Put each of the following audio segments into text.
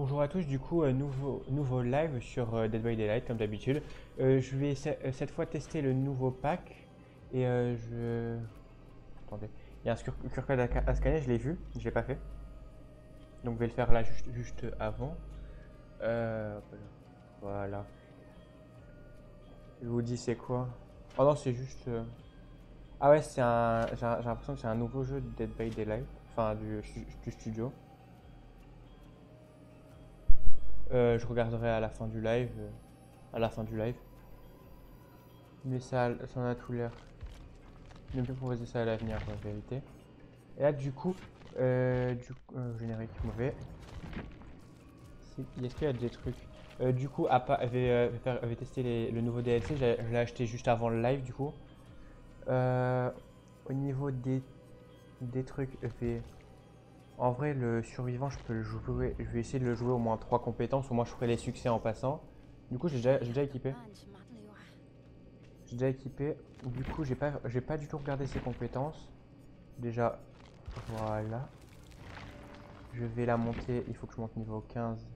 Bonjour à tous, du coup, nouveau live sur Dead by Daylight comme d'habitude. Je vais cette fois tester le nouveau pack et je... Attendez, il y a un QR code à scanner, je l'ai vu, je l'ai pas fait. Donc je vais le faire là juste avant. Hop là. Voilà. Je vous dis c'est quoi? Oh non, c'est juste... Ah ouais, j'ai l'impression que c'est un nouveau jeu de Dead by Daylight, enfin du studio. Je regarderai à la fin du live. À la fin du live. Mais ça en a tout l'air. Ne plus proposer ça à l'avenir, en vérité. Et là, générique mauvais. Est-ce qu'il y a des trucs du coup, Appa avait testé le nouveau DLC. Je l'ai acheté juste avant le live, du coup. Euh, Au niveau des trucs, en vrai, le survivant, je peux le jouer. Je vais essayer de le jouer au moins 3 compétences. Au moins, je ferai les succès en passant. Du coup, j'ai déjà équipé. J'ai déjà équipé. Du coup, j'ai pas du tout regardé ses compétences. Déjà, voilà. Je vais la monter. Il faut que je monte niveau 15.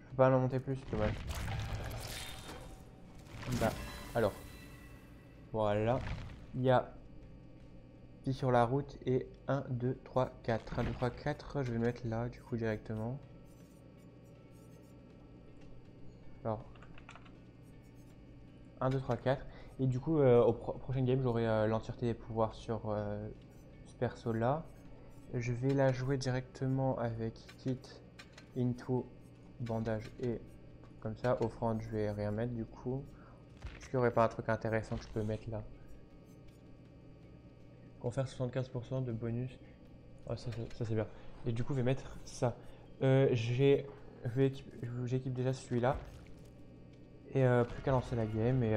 Je peux pas la monter plus, c'est dommage. Bah, alors, voilà. Il y a vie sur la route et 1, 2, 3, 4. 1, 2, 3, 4. Je vais le mettre là, du coup, directement. Alors, 1, 2, 3, 4. Et du coup, au prochain game, j'aurai l'entièreté des pouvoirs sur ce perso là. Je vais la jouer directement avec kit, into, bandage et comme ça. Offrande, je vais rien mettre du coup. Est-ce qu'il n'y aurait pas un truc intéressant que je peux mettre là? Confère 75% de bonus. Oh, ça c'est bien. Et du coup, je vais mettre ça. J'équipe déjà celui-là. Et plus qu'à lancer la game. Et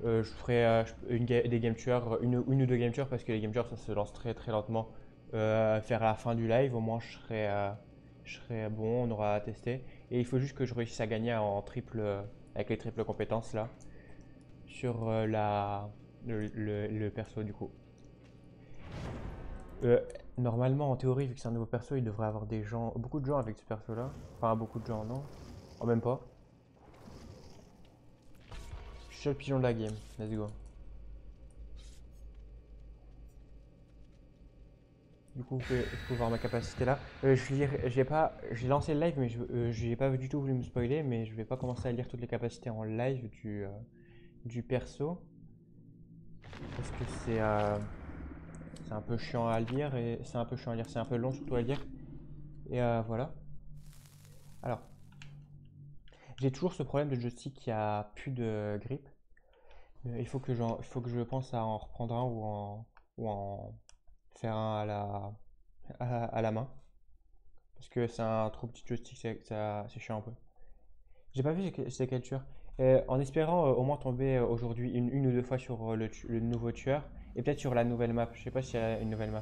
je ferai des game tueurs, une ou deux game tueurs parce que les game tueurs ça se lance très très lentement. Faire à la fin du live, au moins je serai bon, on aura testé. Et il faut juste que je réussisse à gagner en triple, avec les triples compétences là, sur le perso du coup. Euh, Normalement, en théorie, vu que c'est un nouveau perso, il devrait avoir des gens, beaucoup de gens avec ce perso là. Enfin, beaucoup de gens, non? Oh, même pas. Je suis le pigeon de la game, let's go. Du coup, vous pouvez voir ma capacité là. J'ai lancé le live, mais je n'ai pas du tout voulu me spoiler, mais je vais pas commencer à lire toutes les capacités en live du perso. Parce que c'est un peu chiant à lire, et c'est un peu chiant à lire, c'est un peu long surtout à lire. Et voilà. Alors, j'ai toujours ce problème de joystick qui a plus de grip. Il faut que je pense à en reprendre un ou en faire un à la main. Parce que c'est un trop petit joystick, c'est chiant un peu. J'ai pas vu c'est quel tueur. En espérant au moins tomber aujourd'hui une ou deux fois sur le nouveau tueur et peut-être sur la nouvelle map. Je sais pas s'il y a une nouvelle map.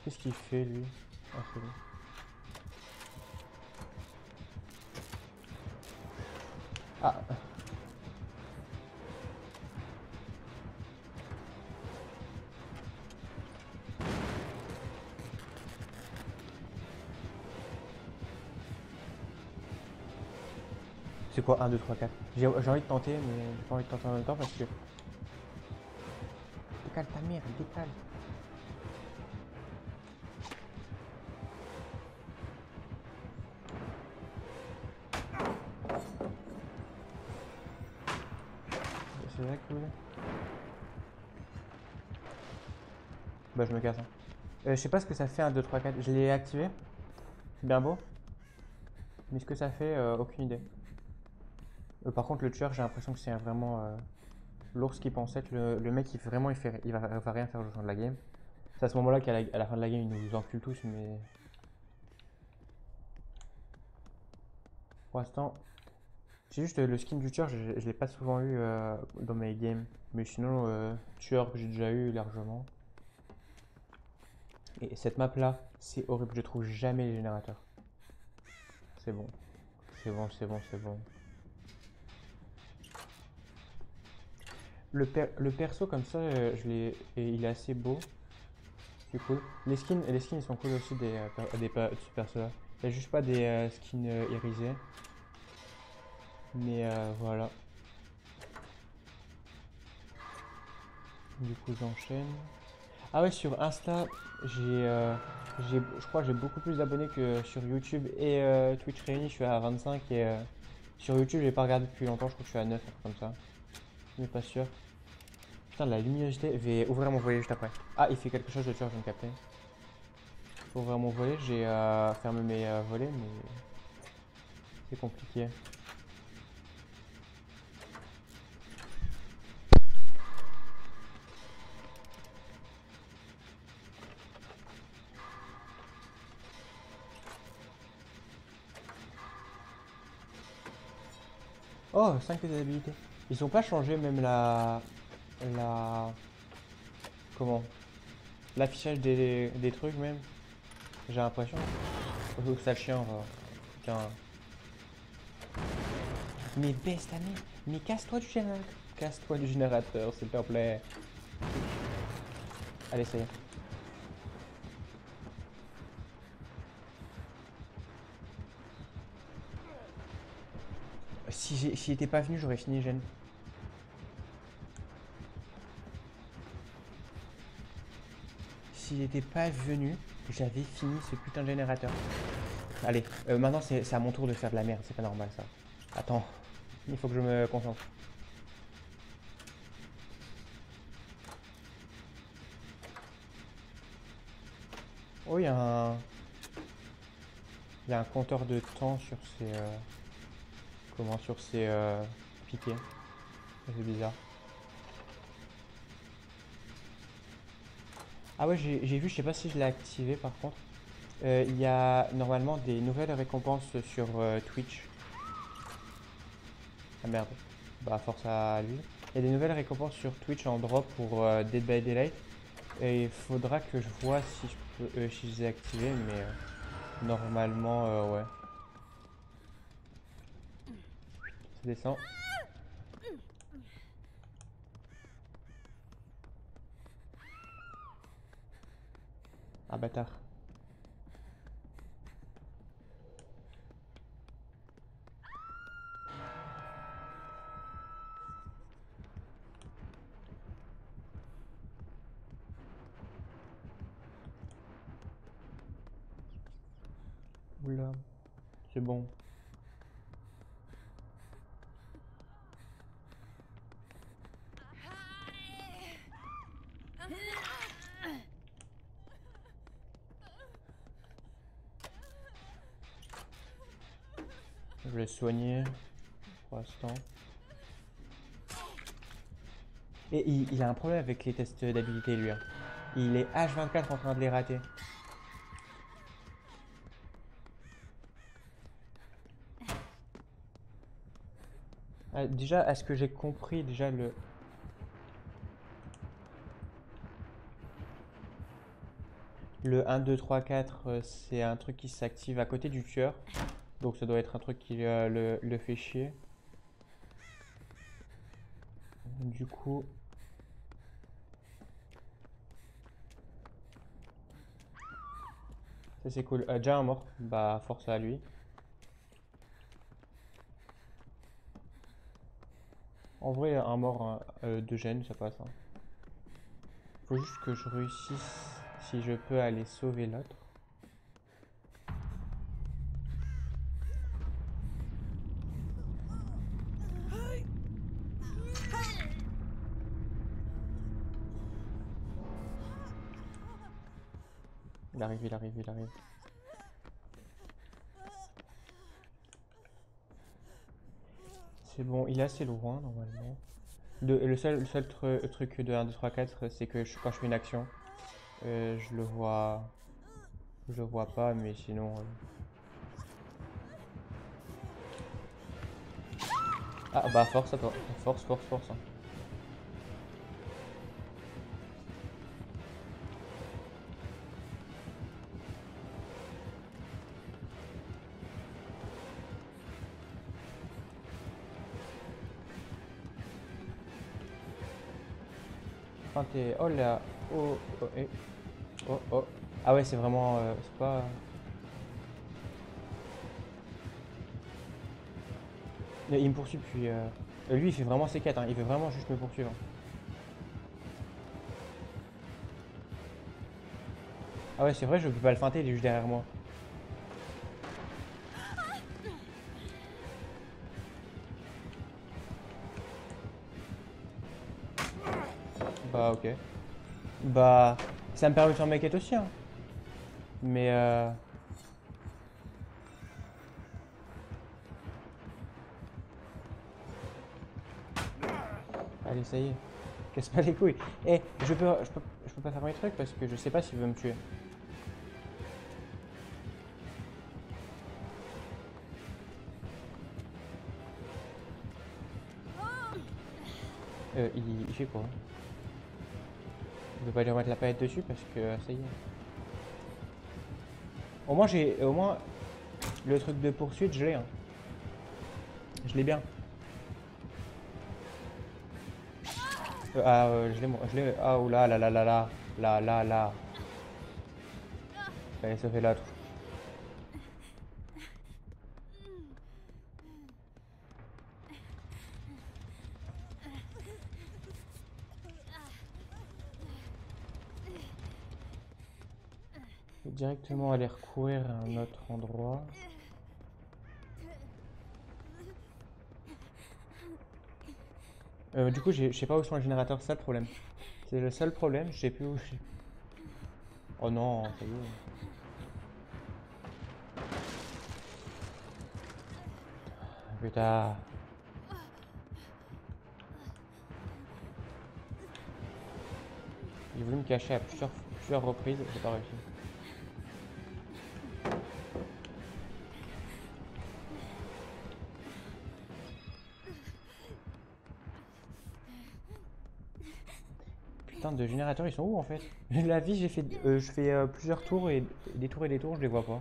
Qu'est-ce qu'il fait lui? Ah, c'est lui. Ah, c'est quoi 1, 2, 3, 4? J'ai envie de tenter, mais j'ai pas envie de tenter en même temps parce que. Décale ta mère, décale. C'est vrai que vous voulez. Bah, je me casse. Hein. Je sais pas ce que ça fait 1, 2, 3, 4. Je l'ai activé. C'est bien beau. Mais ce que ça fait, aucune idée. Par contre, le tueur, j'ai l'impression que c'est vraiment l'ours qui pensait que le mec, il va rien faire au sein de la game. C'est à ce moment-là qu'à la fin de la game, il nous encule tous, mais pour l'instant, c'est juste le skin du tueur, je l'ai pas souvent eu dans mes games. Mais sinon, tueur que j'ai déjà eu largement. Et cette map-là, c'est horrible, je trouve jamais les générateurs. C'est bon, c'est bon, c'est bon, c'est bon. Le perso comme ça, et il est assez beau. C'est cool. Les skins ils sont cool aussi de ce perso là. Il n'y a juste pas des skins irisés. Mais voilà. Du coup j'enchaîne. Ah ouais, sur Insta, je crois que j'ai beaucoup plus d'abonnés que sur YouTube et Twitch réunis. Je suis à 25 et sur YouTube, j'ai pas regardé depuis longtemps. Je crois que je suis à 9, un truc comme ça. Mais pas sûr. Putain, la luminosité. Je vais ouvrir mon volet juste après. Ah, il fait quelque chose de tueur, je viens de capter. Pour ouvrir mon volet, j'ai fermé mes volets, mais c'est compliqué. Oh, 5 des habilités. Ils ont pas changé même la. Comment? L'affichage des trucs même. J'ai l'impression. Faut que ça chien va. Putain. Mais baisse ta mère. Mais casse-toi du générateur. Casse-toi du générateur, s'il te plaît. Allez, ça y est. Si j'étais pas venu, j'aurais fini Gêne. S'il était pas venu, j'avais fini ce putain de générateur. Allez, maintenant c'est à mon tour de faire de la merde, c'est pas normal ça. Attends, il faut que je me concentre. Oh, il y a un compteur de temps sur ces, comment, sur ces piquets. C'est bizarre. Ah ouais, j'ai vu, je sais pas si je l'ai activé par contre. Il y a normalement des nouvelles récompenses sur Twitch. Ah merde, bah force à lui. Il y a des nouvelles récompenses sur Twitch en drop pour Dead by Daylight. Et il faudra que je vois si si je les ai activées, mais normalement, ouais. Ça descend. Ah bâtard. Oula, c'est bon. Je vais soigner pour l'instant. Et il a un problème avec les tests d'habilité lui, hein. Il est H24 en train de les rater. Ah, déjà, à ce que j'ai compris, déjà le 1, 2, 3, 4, c'est un truc qui s'active à côté du tueur. Donc ça doit être un truc qui le fait chier. Du coup, ça c'est cool. Déjà un mort, bah force à lui. En vrai, un mort de gêne, ça passe, hein. Faut juste que je réussisse si je peux aller sauver l'autre. Il arrive, il arrive, il arrive. C'est bon, il est assez loin normalement. Le seul truc de 1, 2, 3, 4, c'est que quand je fais une action, je le vois. Je le vois pas, mais sinon. Ah bah force à toi. Force, force, force, hein. feinter. Oh là. Oh, oh, oh, oh. Ah ouais, c'est vraiment. C'est pas. Il me poursuit depuis. Lui, il fait vraiment ses quêtes, hein. Il veut vraiment juste me poursuivre. Ah ouais, c'est vrai, je peux pas le feinter, il est juste derrière moi. Bah, ok. Bah, ça me permet de faire mes quêtes aussi, hein. Mais allez, ça y est. Casse pas les couilles. Eh, je peux pas faire mes trucs parce que je sais pas s'il veut me tuer. Il fait quoi? Je vais pas lui remettre la palette dessus parce que ça y est. Au moins le truc de poursuite, je l'ai, hein. Je l'ai bien. Je l'ai. Ah oh là là là là là là là là. Allez, ça fait l'autre. Je vais directement aller recourir à un autre endroit. Du coup, je sais pas où sont les générateurs, c'est ça le problème. C'est le seul problème, je sais plus où. Oh non, ça y est. Putain. J'ai voulu me cacher à plusieurs reprises, j'ai pas réussi. Putain de générateurs, ils sont où en fait? La vie, je fais plusieurs tours et des tours et des tours, je les vois pas.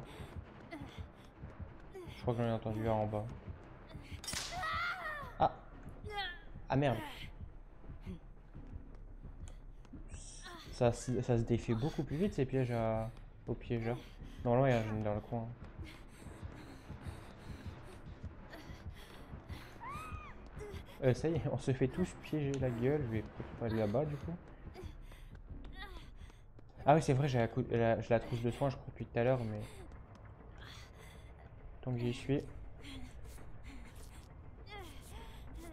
Je crois que j'en ai entendu un en bas. Ah! Ah merde! Ça se défait beaucoup plus vite ces pièges aux piégeurs. Normalement, il y a un dans le coin. Ça y est, on se fait tous piéger la gueule. Je vais peut-être pas aller là-bas du coup. Ah oui, c'est vrai, j'ai la trousse de soins, je crois, depuis tout à l'heure, mais tant que j'y suis.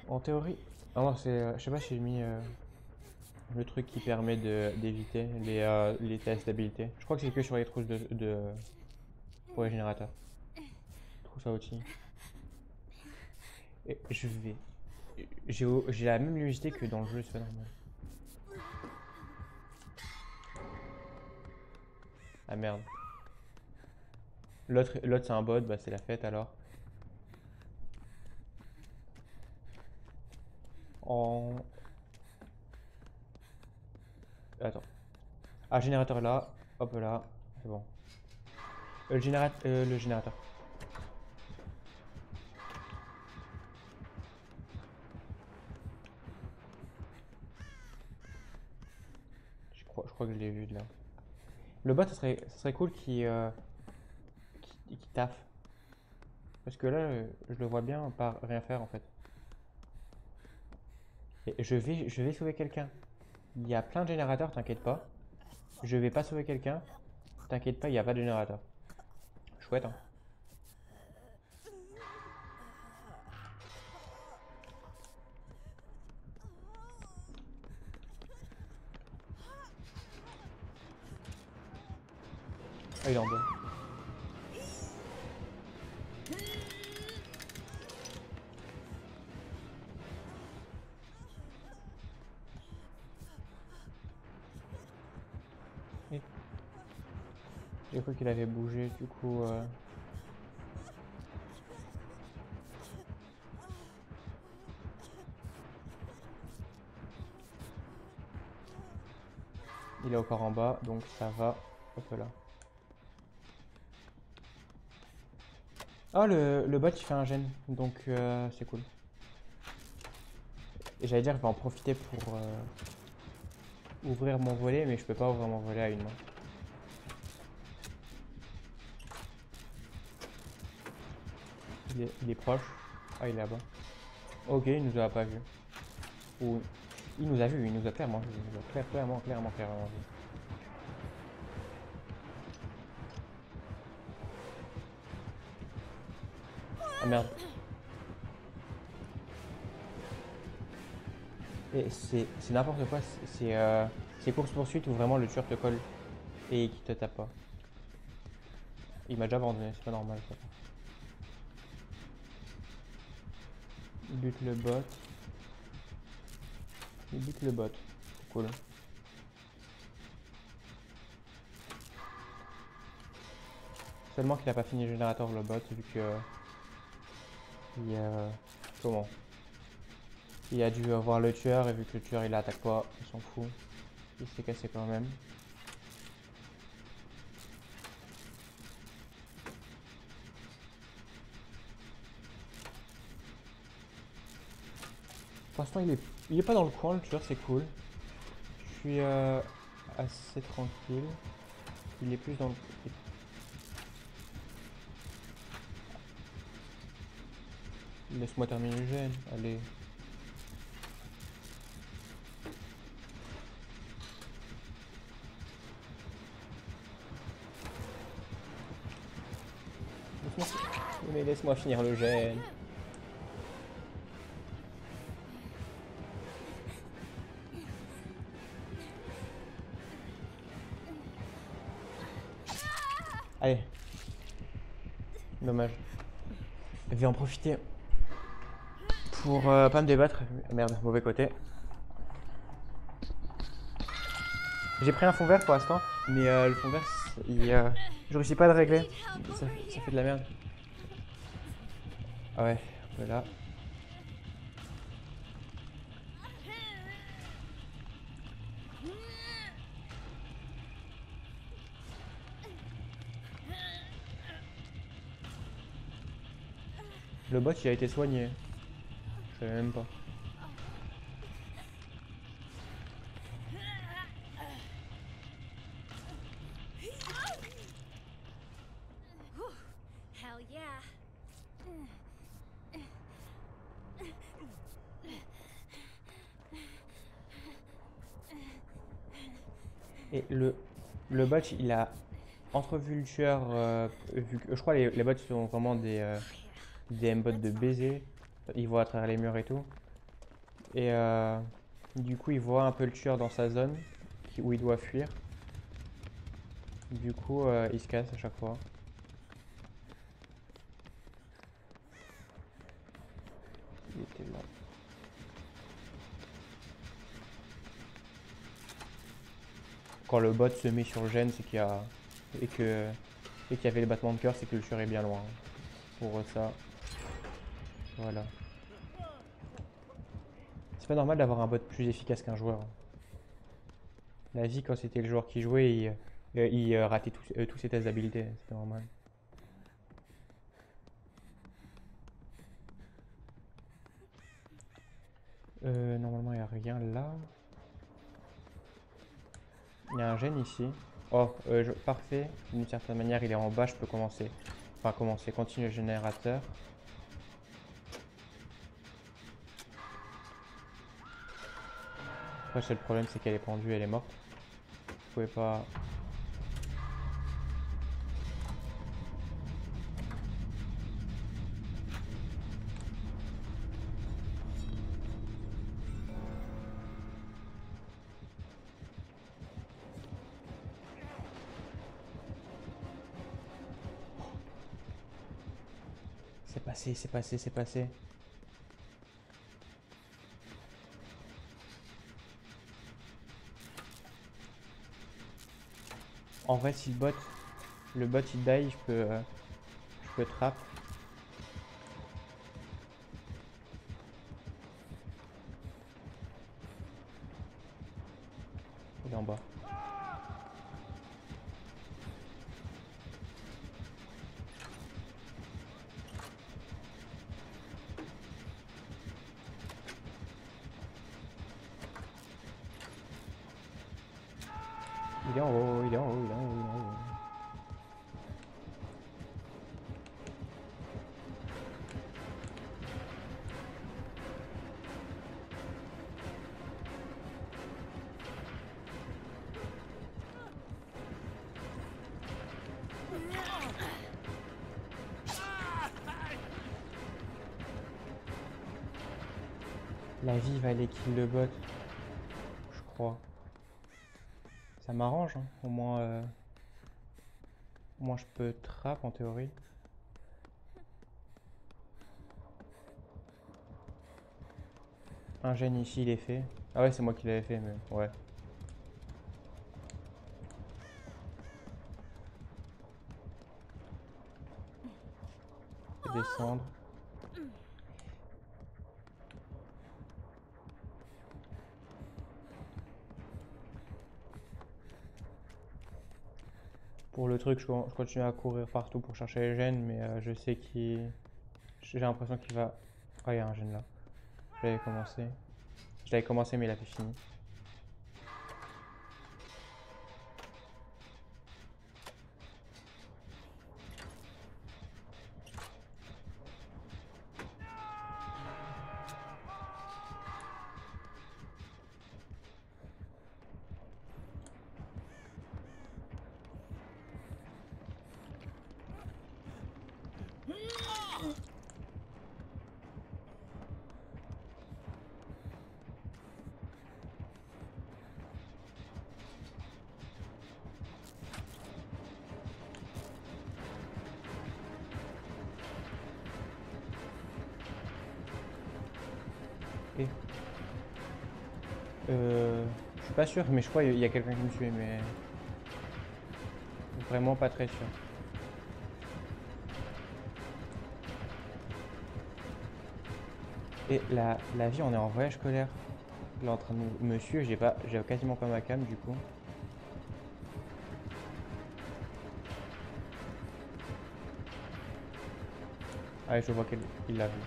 En théorie. Ah non, je sais pas si j'ai mis le truc qui permet d'éviter les tests d'habilité. Je crois que c'est que sur les trousses pour les générateurs. Trousse à outils. Et je vais. J'ai la même luminosité que dans le jeu, c'est pas normal. Ah merde. L'autre c'est un bot, bah c'est la fête alors. En. Attends. Ah, générateur là. Hop là. C'est bon. Le générateur. Je crois que je l'ai vu de là. Le bot, ça serait cool qu'il taffe. Parce que là, je le vois bien par rien faire en fait. Et je vais sauver quelqu'un. Il y a plein de générateurs, t'inquiète pas. Je vais pas sauver quelqu'un. T'inquiète pas, il n'y a pas de générateur. Chouette, hein. Ah, il est en bas. Et- J'ai cru qu'il avait bougé, du coup. Il est encore en bas, donc ça va. Hop là. Ah, le bot il fait un gène, donc c'est cool. Et j'allais dire, je vais en profiter pour. ouvrir mon volet, mais je peux pas ouvrir mon volet à une main. Il est proche. Ah, il est là-bas. Ok, il nous a pas vu. Ou il nous a vu, il nous a clairement vu. Il nous a clairement vu. Ah merde. Et c'est n'importe quoi. C'est course-poursuite où vraiment le tueur te colle et qui te tape pas. Il m'a déjà abandonné, c'est pas normal ça. Il bute le bot. Il bute le bot. Cool. Seulement qu'il a pas fini le générateur le bot vu que il comment il a dû voir le tueur et vu que le tueur il attaque pas, il s'en fout. Il s'est cassé quand même. Pour l'instant il est pas dans le coin le tueur, c'est cool. Je suis assez tranquille. Il est plus dans le... Laisse-moi terminer le gène, allez. Mais laisse-moi finir le gène. Allez. Dommage. Je vais en profiter pour pas me débattre. Merde, mauvais côté. J'ai pris un fond vert pour l'instant, mais le fond vert, je réussis pas à le régler. Ça fait de la merde. Ah ouais, voilà. Le bot il a été soigné. Je savais même pas. Hell yeah. Et le bot il a entrevu le tueur. Vu que, je crois que les bots sont vraiment des M-bots de baiser. Ils voient à travers les murs et tout. Et du coup, il voit un peu le tueur dans sa zone où il doit fuir. Du coup, il se casse à chaque fois. Il était là. Quand le bot se met sur le gène, c'est qu'il y a et qu'il y avait les battements de cœur, c'est que le tueur est bien loin. Pour ça, voilà. C'est pas normal d'avoir un bot plus efficace qu'un joueur. La vie, quand c'était le joueur qui jouait, il ratait tous ses tests d'habilité, c'est normal. Normalement, il n'y a rien là. Il y a un gène ici. Oh, parfait. D'une certaine manière, il est en bas, je peux commencer. Enfin, continuer le générateur. Après, le seul problème, c'est qu'elle est pendue, elle est morte. Vous pouvez pas... C'est passé. En vrai, si le bot il die, je peux trap. Il est en bas. Il est en haut, il est en haut, il est en haut, il est en haut. La vie va aller kill le bot, je crois. Ça m'arrange, hein. Au moins je peux trap en théorie. Un gène ici, il est fait. Ah ouais, c'est moi qui l'avais fait, mais ouais. Je vais descendre. Pour le truc, je continue à courir partout pour chercher les gènes, mais je sais qu'il... J'ai l'impression qu'il va... Ah, il y a un gène là. Je l'avais commencé. Je l'avais commencé, mais il a fait fini. Ok. Je suis pas sûr, mais je crois qu'il y a quelqu'un qui me suit, mais... Vraiment pas très sûr. Et la vie, on est en voyage scolaire. Il est en train de me suivre, j'ai quasiment pas ma cam du coup. Ah, je vois qu'il l'a vu.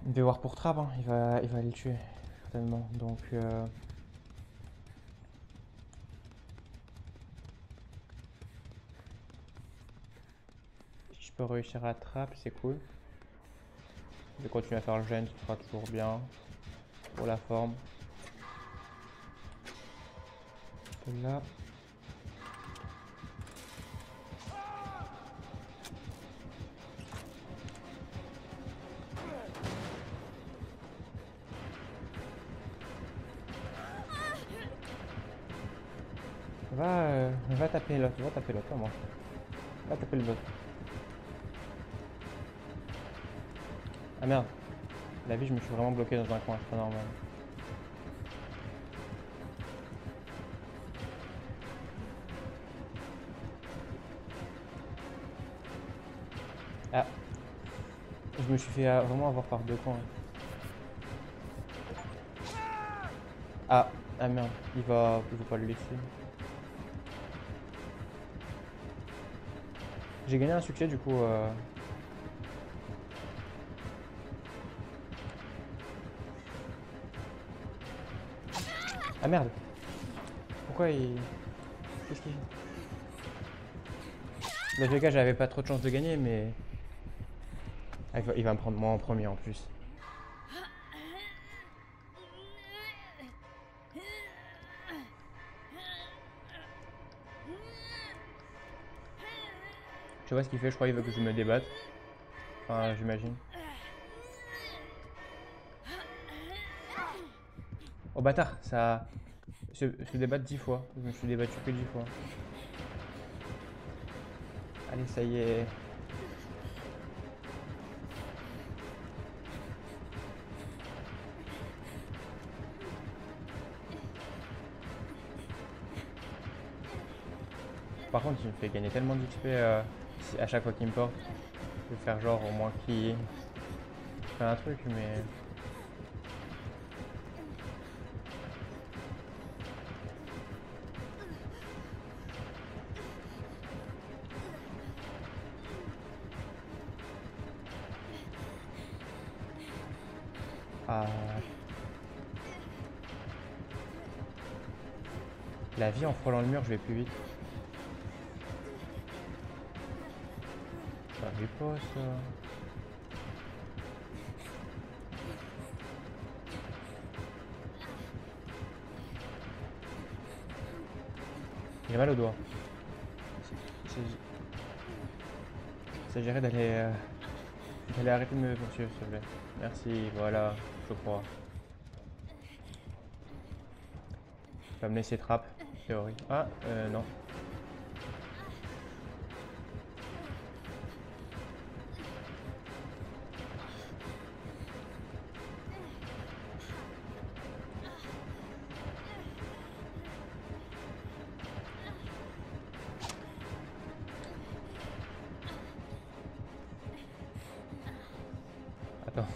Il devait voir pour trap, hein. Il va aller le tuer, certainement. Donc, si je peux réussir à trap, c'est cool. Je vais continuer à faire le gène, ce sera toujours bien. Pour la forme. Là. Va taper l'autre, comment? Va taper le bot. Ah merde. La vie, je me suis vraiment bloqué dans un coin, c'est pas normal. Ah. Je me suis fait vraiment avoir par deux coins. Ah. Ah merde. Il va pas le laisser. J'ai gagné un succès du coup. Ah merde. Pourquoi il... Qu'est-ce qu'il fait? Dans tous les cas, j'avais pas trop de chance de gagner, mais... Ah, il va me prendre moi en premier en plus. Je sais pas ce qu'il fait, je crois qu'il veut que je me débatte. Enfin, j'imagine. Oh bâtard, ça... Se débattre 10 fois. Je me suis débattu que 10 fois. Allez, ça y est. Par contre, il me fait gagner tellement d'XP à chaque fois qu'il me porte. Je vais faire genre au moins qu'il fait un truc, mais... Ah... La vie en frôlant le mur, je vais plus vite. Ça arrive pas ça. J'ai mal au doigt. Il s'agirait d'aller arrêter de me poursuivre, s'il te plaît. Merci, voilà, je crois. Tu vas me laisser trappe, théorie. Ah, non. Attends.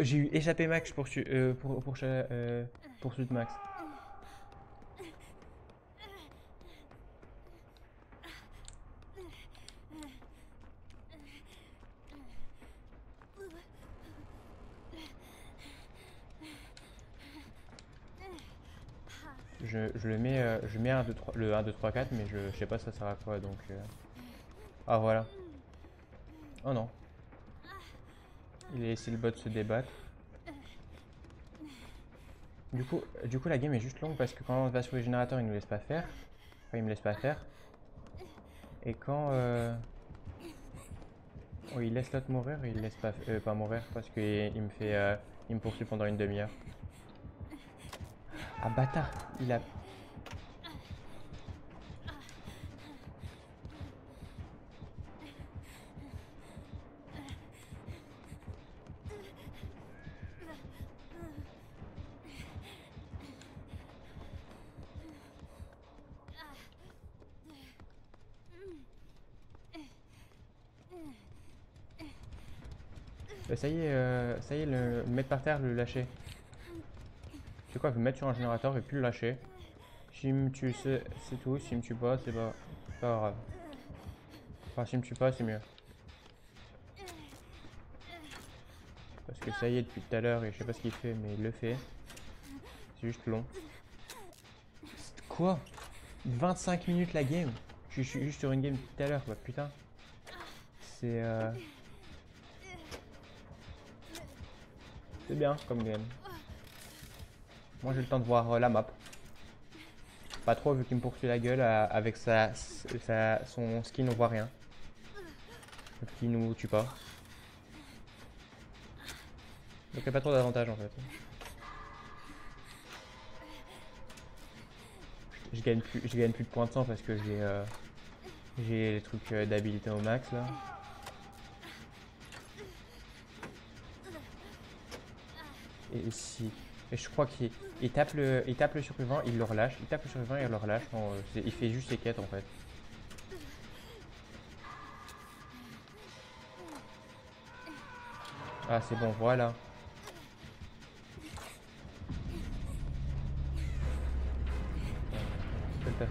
J'ai eu échappé Max poursuite Max. Je le mets, je mets 1, 2, 3, le 1, 2, 3, 4, mais je sais pas ça sert à quoi donc. Ah voilà. Oh non. Il a laissé le bot se débattre. Du coup, la game est juste longue parce que quand on va sur les générateurs, il nous laisse pas faire. Enfin, il me laisse pas faire. Et quand oh, il laisse l'autre mourir, il laisse pas mourir parce qu'il me fait, il me poursuit pendant une demi-heure. Ah bâtard, il a. Ça y est, le mettre par terre, le lâcher. C'est quoi, je vais me mettre sur un générateur et puis le lâcher. S'il me tue, c'est tout. S'il me tue pas, c'est pas grave. Enfin, s'il me tue pas, c'est mieux. Parce que ça y est, depuis tout à l'heure, et je sais pas ce qu'il fait, mais il le fait. C'est juste long. Quoi? 25 minutes la game? Je suis juste sur une game tout à l'heure, bah putain. C'est c'est bien comme game. Moi j'ai le temps de voir la map. Pas trop vu qu'il me poursuit la gueule avec son skin, on voit rien. Qui nous tue pas. Donc il n'y a pas trop d'avantages en fait. Je gagne plus de points de sang parce que j'ai les trucs d'habilité au max là. Et ici. Et je crois qu'il tape le survivant, il le relâche. Il tape le survivant et il le relâche. Il fait juste ses quêtes en fait. Ah c'est bon, voilà. Je peux le faire.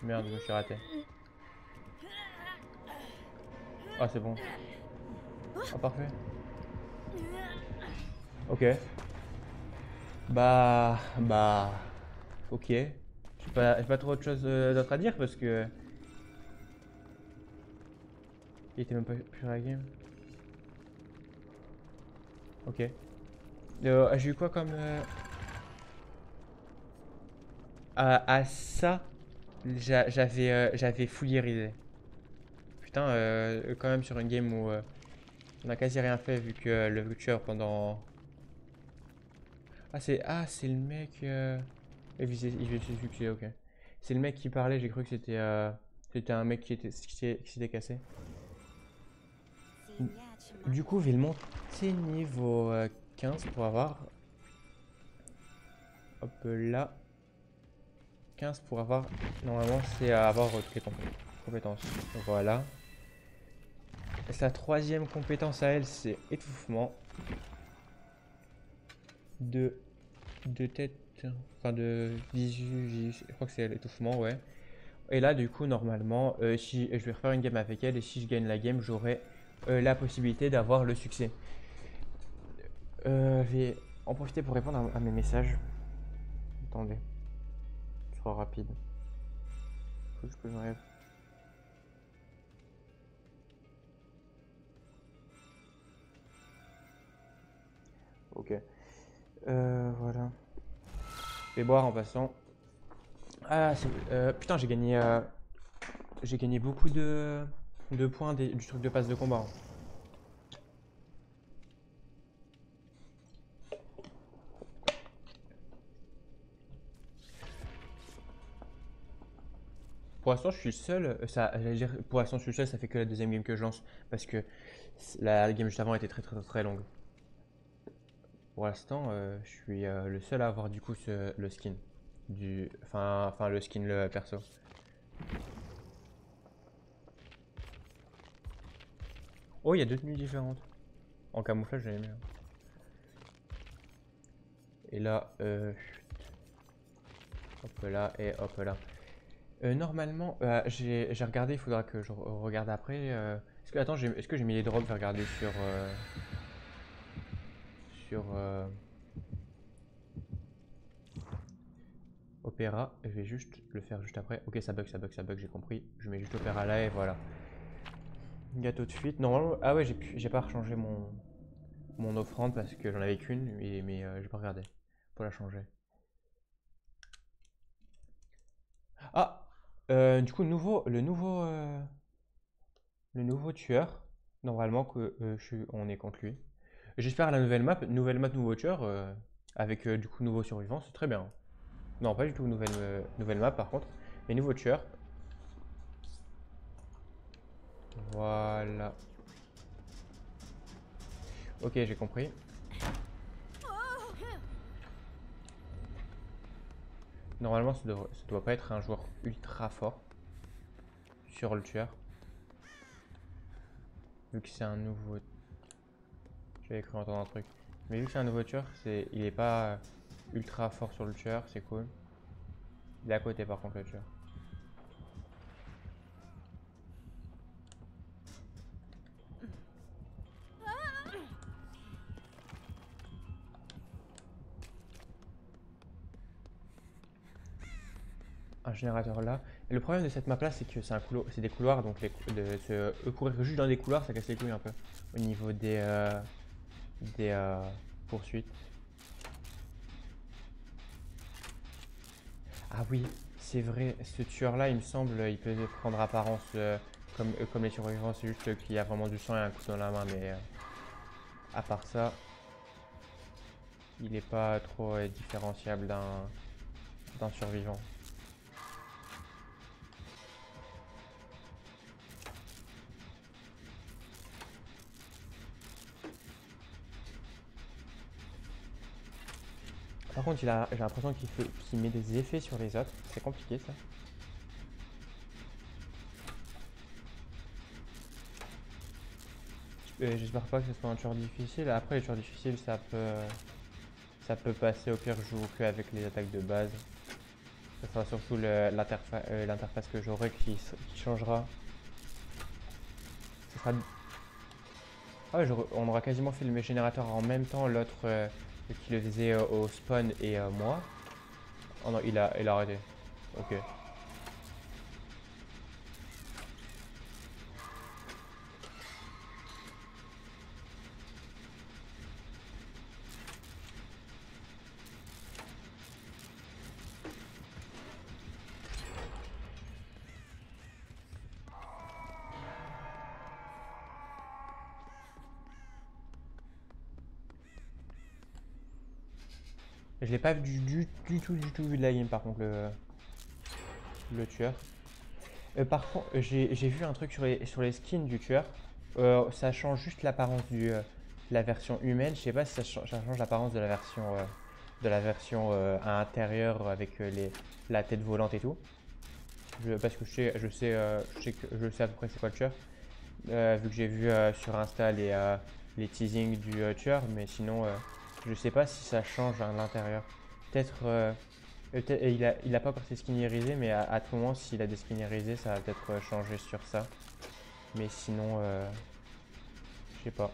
Merde, je me suis raté. Ah c'est bon. Ah parfait. Ok. Ok. J'ai pas trop autre chose d'autre à dire parce que il était même pas plus dans la game. Ok. J'ai eu quoi comme à ça, j'avais fullérisé. Putain, quand même sur une game où on a quasi rien fait vu que le tueur pendant. C'est le mec. Il visait succès, ok. C'est le mec qui parlait, j'ai cru que c'était un mec qui s'était cassé. Du coup, je vais le monter niveau 15 pour avoir. Hop là. 15 pour avoir. Normalement, c'est à avoir toutes les composantes. compétence. Voilà. Sa troisième compétence à elle, c'est étouffement. De tête, enfin de visu, je crois que c'est l'étouffement, ouais. Et là, du coup, normalement, si je vais refaire une game avec elle et si je gagne la game, j'aurai la possibilité d'avoir le succès. Je vais en profiter pour répondre à mes messages. Attendez, ce sera rapide. Faut juste que j'enlève. Ok. Voilà. Je vais boire en passant. Ah, putain, j'ai gagné beaucoup de points du truc de passe de combat. Pour l'instant, je suis seul. Pour l'instant, je suis seul. Ça fait que la deuxième game que je lance parce que la game juste avant était très très très longue. Pour l'instant, je suis le seul à avoir du coup le skin enfin le skin le perso. Oh, il y a deux tenues différentes. En camouflage, j'aime bien. Et là, hop là et hop là. Normalement, j'ai regardé, il faudra que je regarde après. Est-ce que j'ai mis les drops? Je vais regarder sur Opéra. Je vais juste le faire juste après. Ok, ça bug, ça bug, ça bug, j'ai compris. Je mets juste Opéra là et voilà. Gâteau de fuite. Normalement, ah ouais, j'ai pas rechangé mon offrande parce que j'en avais qu'une, mais j'ai pas regardé pour la changer. Ah, du coup, le nouveau tueur. Normalement que on est contre lui. J'espère la nouvelle map, nouveau tueur avec du coup nouveau survivant, c'est très bien. Non, pas du tout nouvelle map par contre, mais nouveau tueur. Voilà. Ok, j'ai compris. Normalement, ça doit pas être un joueur ultra fort sur le tueur. Vu que c'est un nouveau. J'avais cru entendre un truc. Mais vu que c'est un nouveau tueur, il est pas ultra fort sur le tueur, c'est cool. Il est à côté par contre le tueur. Un générateur là. Et le problème de cette map là, c'est que c'est des couloirs, donc courir juste dans des couloirs, ça casse les couilles un peu. Au niveau des poursuites. Ah oui, c'est vrai, ce tueur là, il me semble, il peut prendre apparence comme les survivants, c'est juste qu'il y a vraiment du sang et un couteau dans la main, mais à part ça, il n'est pas trop différenciable d'un survivant. Par contre, j'ai l'impression qu'il met des effets sur les autres. C'est compliqué ça. J'espère pas que ce soit un tueur difficile. Après, les tueurs difficiles, ça peut passer. Au pire, je joue que avec les attaques de base. Ce sera surtout l'interface que j'aurai qui changera. Ce sera... Ah ouais, on aura quasiment fait le générateur en même temps. L'autre qui le faisait au spawn et moi. Oh non, il a arrêté. Ok. Je l'ai pas vu du tout vu de la game par contre le tueur. Par contre, j'ai vu un truc sur les skins du tueur. Ça change juste l'apparence la version humaine. Je sais pas si ça change l'apparence de la version à l'intérieur avec la tête volante et tout. Parce que je sais à peu près c'est quoi le tueur. Vu que j'ai vu sur Insta les teasings du tueur, mais sinon, je sais pas si ça change à l'intérieur. Peut-être, il a pas encore ses skinnerisés, mais à tout moment, s'il a des skinnerisés, ça va peut-être changer sur ça. Mais sinon, je sais pas.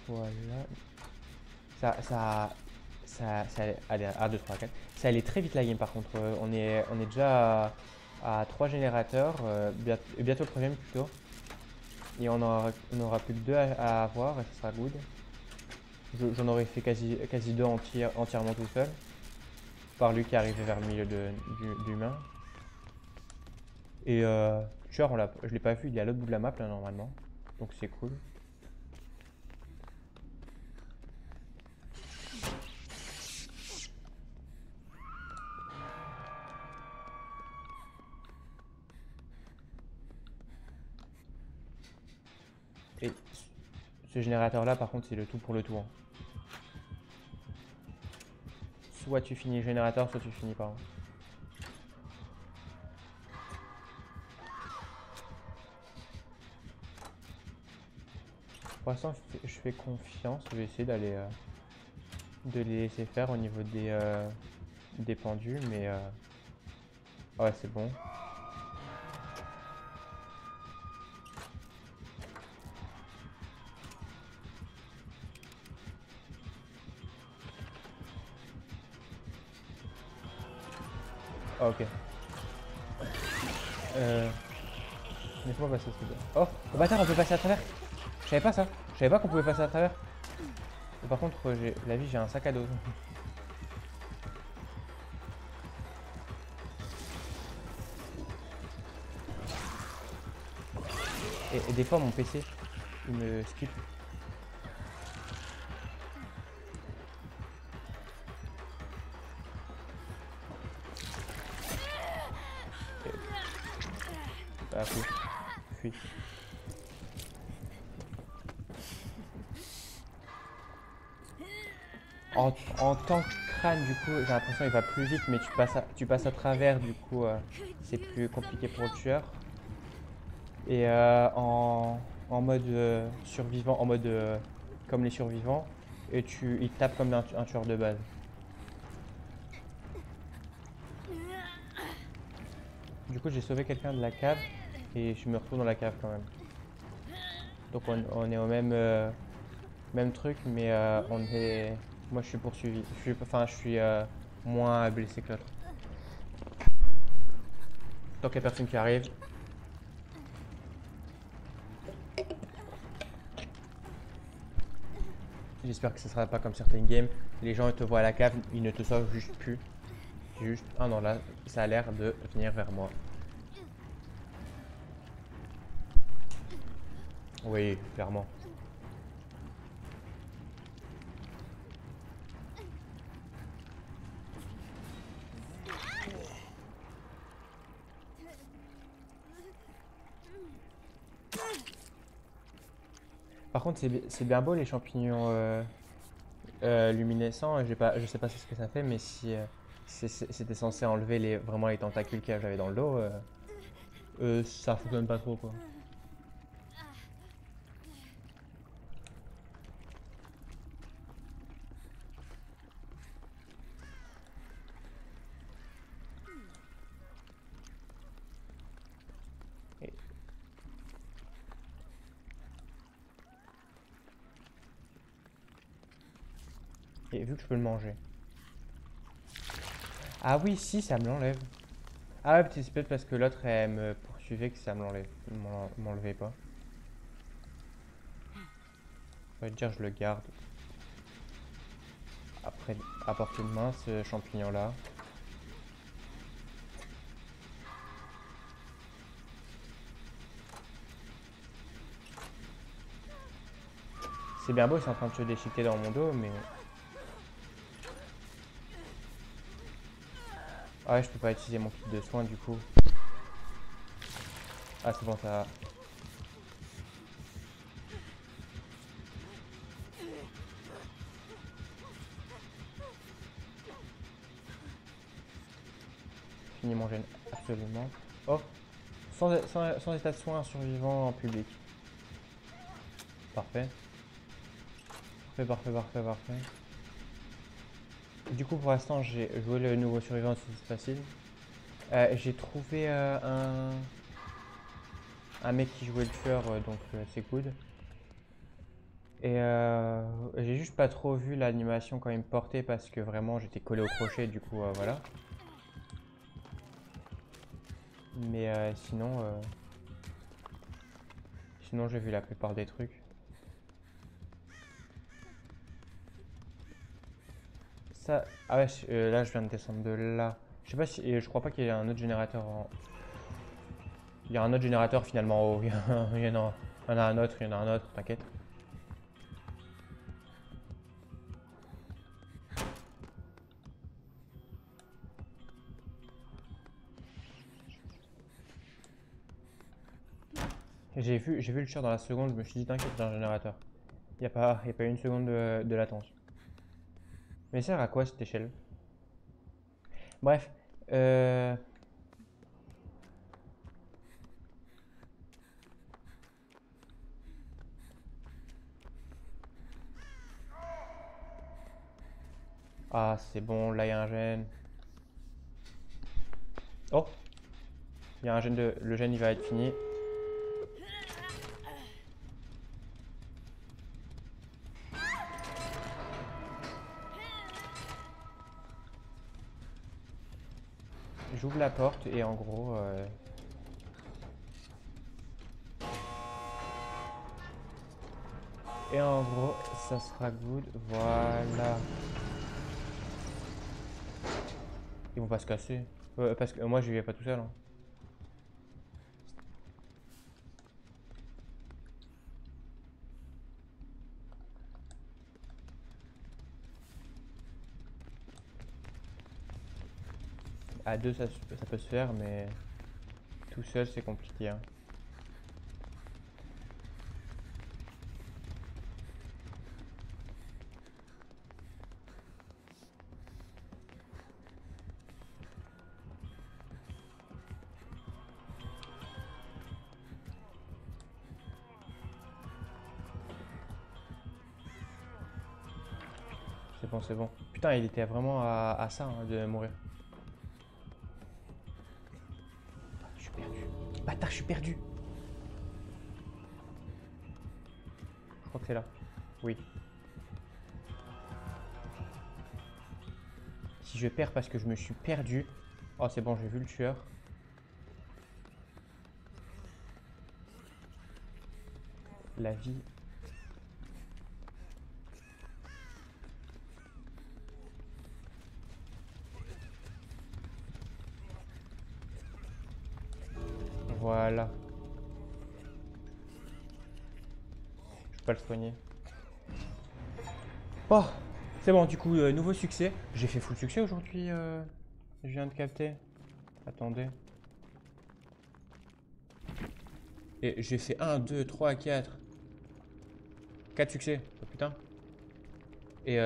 Voilà. Ça, ça, allez, 1, 2, 3, 4. Ça allait très vite la game par contre. On est déjà à 3 générateurs, bientôt le troisième plutôt. Et on aura plus que 2 à avoir et ça sera good. J'en aurais fait quasi 2 entièrement tout seul. Par lui qui est arrivé vers le milieu du main. Et tueur, je l'ai pas vu, il est à l'autre bout de la map là normalement. Donc c'est cool. Et ce générateur là par contre c'est le tout pour le tout, hein. Soit tu finis le générateur, soit tu finis pas, hein. Pour l'instant je fais confiance, je vais essayer de les laisser faire au niveau des pendus, mais ouais c'est bon. Ah ok. Laisse-moi passer s'il te plaît. Oh, oh bâtard, on peut passer à travers. Je savais pas ça. Je savais pas qu'on pouvait passer à travers. Et par contre, la vie, j'ai un sac à dos. Et des fois, mon PC, il me skip. Ah, fuis. En tant que crâne, du coup, j'ai l'impression qu'il va plus vite, mais tu passes à travers, du coup, c'est plus compliqué pour le tueur. Et en mode survivant, en mode comme les survivants, et il tape comme un tueur de base. Du coup, j'ai sauvé quelqu'un de la cave, et je me retrouve dans la cave quand même. Donc on est au même truc, mais moi je suis poursuivi. Je suis moins blessé que l'autre. Tant qu'il n'y a personne qui arrive. J'espère que ce sera pas comme certaines games. Les gens ils te voient à la cave, ils ne te sauvent juste plus. Juste, ah non là, ça a l'air de venir vers moi. Oui, clairement. Par contre, c'est bien beau les champignons luminescents. Je sais pas ce que ça fait, mais si c'était censé enlever vraiment les tentacules que j'avais dans le dos, ça fonctionne pas trop quoi. Et, et vu que je peux le manger. Ah oui, si, ça me l'enlève. Ah ouais, c'est peut-être parce que l'autre elle me poursuivait que ça me m'enlevait pas. On va dire je le garde. Après, à portée de main, ce champignon là. C'est bien beau, c'est en train de se déchiqueter dans mon dos, mais... Ah ouais, je peux pas utiliser mon kit de soin du coup. Ah c'est bon, ça... fini mon gène, absolument. Oh, sans état de soin survivant en public. Parfait. Parfait. Du coup, pour l'instant, j'ai joué le nouveau survivant, c'est facile. J'ai trouvé un mec qui jouait le tueur, donc c'est good. Et j'ai juste pas trop vu l'animation quand il me portait parce que vraiment j'étais collé au crochet, du coup voilà. Mais sinon j'ai vu la plupart des trucs. Ça, ah ouais, là je viens de descendre de là. Je sais pas si, je crois pas qu'il y ait un autre générateur en... Il y a un autre générateur finalement en haut. Il y en a un autre, t'inquiète. J'ai vu le tueur dans la seconde, je me suis dit t'inquiète, c'est un générateur. Y a pas une seconde de latence. Mais ça sert à quoi cette échelle? Bref, ah c'est bon, là il y a un gène. Oh, il y a un gène de... Le gène il va être fini. J'ouvre la porte et en gros... Et en gros, ça sera good. Voilà. Ils vont pas se casser. Parce que moi je vais pas tout seul. Hein. À deux ça peut se faire, mais tout seul c'est compliqué. Hein. C'est bon, c'est bon. Putain, il était vraiment à ça hein, de mourir. Je suis perdu. Bâtard, je suis perdu. Je crois que c'est là. Oui. Si je perds parce que je me suis perdu. Oh, c'est bon, j'ai vu le tueur. La vie. Voilà. Je peux pas le soigner. Oh, c'est bon, du coup, nouveau succès. J'ai fait full succès aujourd'hui, je viens de capter. Attendez. Et j'ai fait 1, 2, 3, 4. 4 succès. Oh putain. Et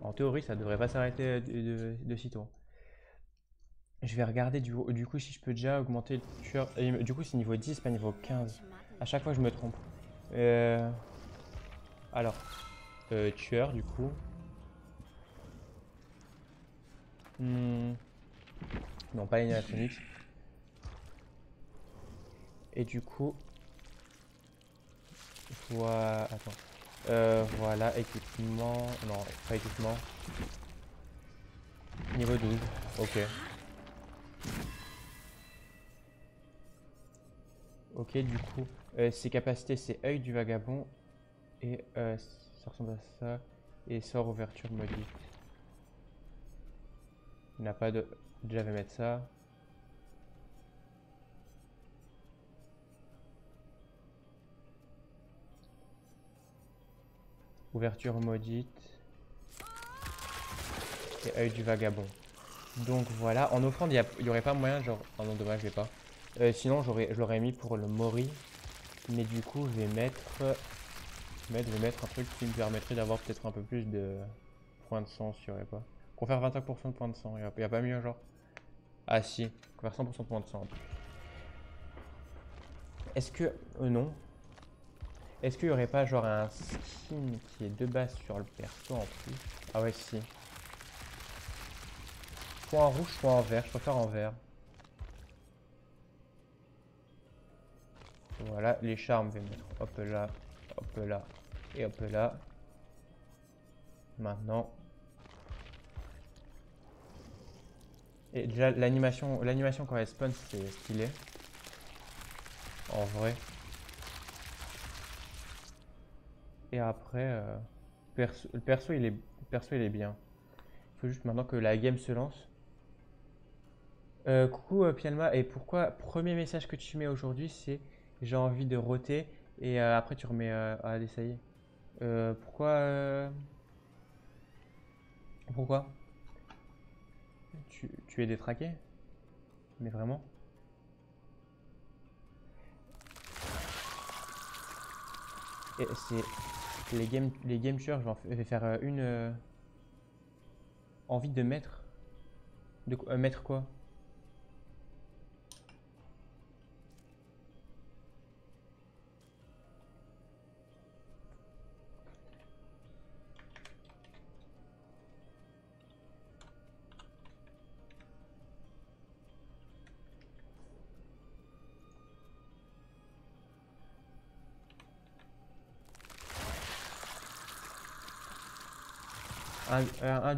en théorie, ça devrait pas s'arrêter de sitôt. Je vais regarder du coup si je peux déjà augmenter le tueur. Et du coup, c'est niveau 10, pas niveau 15. À chaque fois, je me trompe. Alors, tueur, du coup. Non, pas l'animatronics. Et du coup, voilà, équipement. Non, pas équipement. Niveau 12, ok. Ok, du coup, ses capacités, c'est œil du vagabond. Et ça ressemble à ça. Et sort ouverture maudite. Il n'a pas de. Déjà, je vais mettre ça. Ouverture maudite. Et œil du vagabond. Donc voilà, en offrande, il n'y aurait pas moyen, genre. Oh non, dommage, je vais pas. Sinon, je l'aurais mis pour le Mori. Mais du coup, je vais mettre un truc qui me permettrait d'avoir peut-être un peu plus de points de sang, s'il n'y aurait pas. Pour faire 25% de points de sang, il n'y a pas mieux, genre. Ah si, couvert 100% de points de sang en plus. Est-ce que... non. Est-ce qu'il y aurait pas genre un skin qui est de base sur le perso en plus? Ah ouais si. Soit en rouge, soit en vert. Je préfère en vert. Voilà, les charmes, je vais mettre hop là et hop là. Maintenant. Et déjà l'animation quand elle spawn c'est stylé. En vrai. Et après, le perso il est bien. Il faut juste maintenant que la game se lance. Coucou Pialma, et pourquoi premier message que tu mets aujourd'hui c'est j'ai envie de roter et après tu remets ah allez ça y est. Pourquoi tu es détraqué? Mais vraiment? Et c'est les game tueurs, je vais faire une envie de mettre mettre quoi?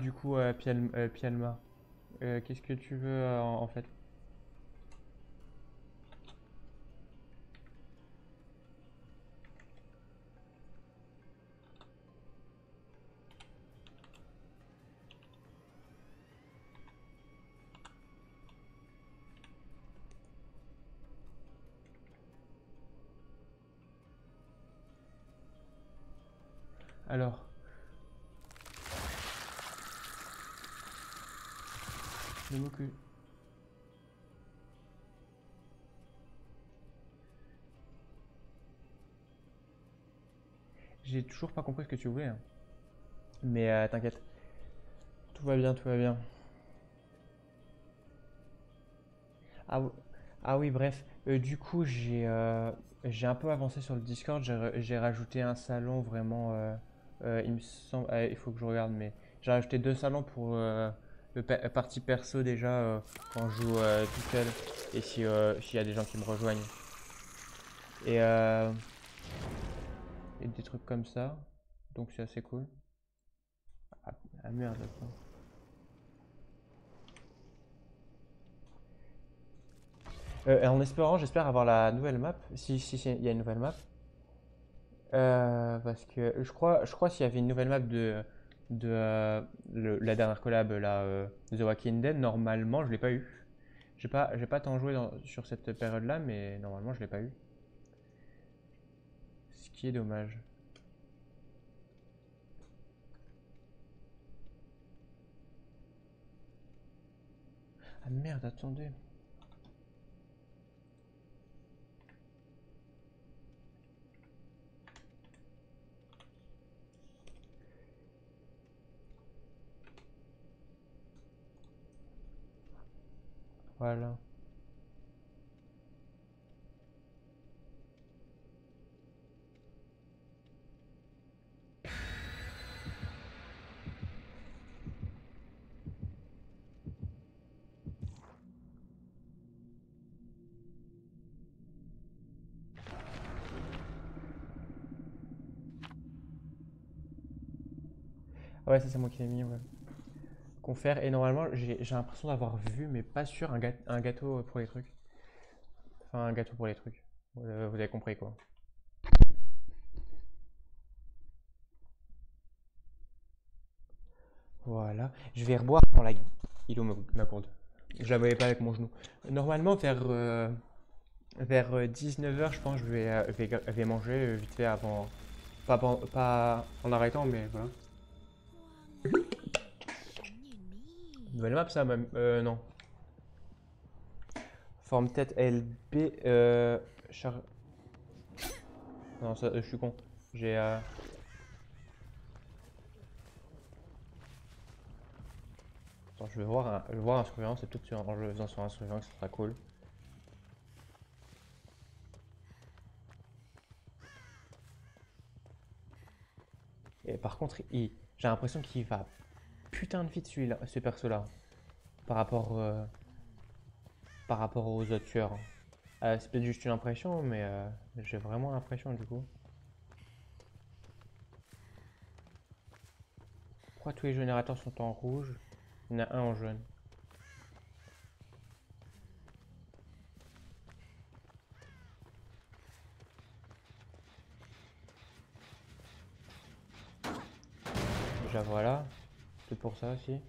Du coup Pialma. Qu'est-ce que tu veux en fait? Alors, le mot que j'ai toujours pas compris ce que tu voulais, hein. Mais t'inquiète, tout va bien, tout va bien. Ah, ah oui, bref. Du coup, j'ai un peu avancé sur le Discord. J'ai rajouté un salon vraiment. Il me semble. Il faut que je regarde, mais j'ai rajouté 2 salons pour le partie perso déjà quand je joue tout seul et si s'il y a des gens qui me rejoignent. Et, euh, et des trucs comme ça. Donc c'est assez cool. Ah, ah merde, attends. En espérant, j'espère avoir la nouvelle map. Si il y a une nouvelle map. Parce que je crois s'il y avait une nouvelle map de la dernière collab, là, The Walking Dead, normalement je l'ai pas eu. J'ai pas tant joué sur cette période-là, mais normalement je l'ai pas eu. Ce qui est dommage. Ah merde, attendez. Voilà. Ah ouais, ça c'est moi qui l'ai mis, ouais. Confère, et normalement j'ai l'impression d'avoir vu, mais pas sûr, un gâteau pour les trucs. Enfin, un gâteau pour les trucs. Vous avez compris quoi. Voilà. Je vais reboire quand la... Il est où ma gourde? Je la voyais pas avec mon genou. Normalement, vers 19h, je pense, je vais manger vite fait avant. Pas en arrêtant, mais voilà. Nouvelle map, ça, même. Non. Forme tête LB. Non, ça, je suis con. J'ai. Attends, je vais voir un surveillant, c'est tout en le faisant sur un surveillant que ça sera cool. Et par contre, j'ai l'impression qu'il va putain de vite celui-là, ce perso-là, par rapport, euh, par rapport aux autres tueurs. C'est peut-être juste une impression, mais j'ai vraiment l'impression du coup. Pourquoi tous les générateurs sont en rouge? Il y en a un en jaune. Déjà voilà, c'est pour ça aussi.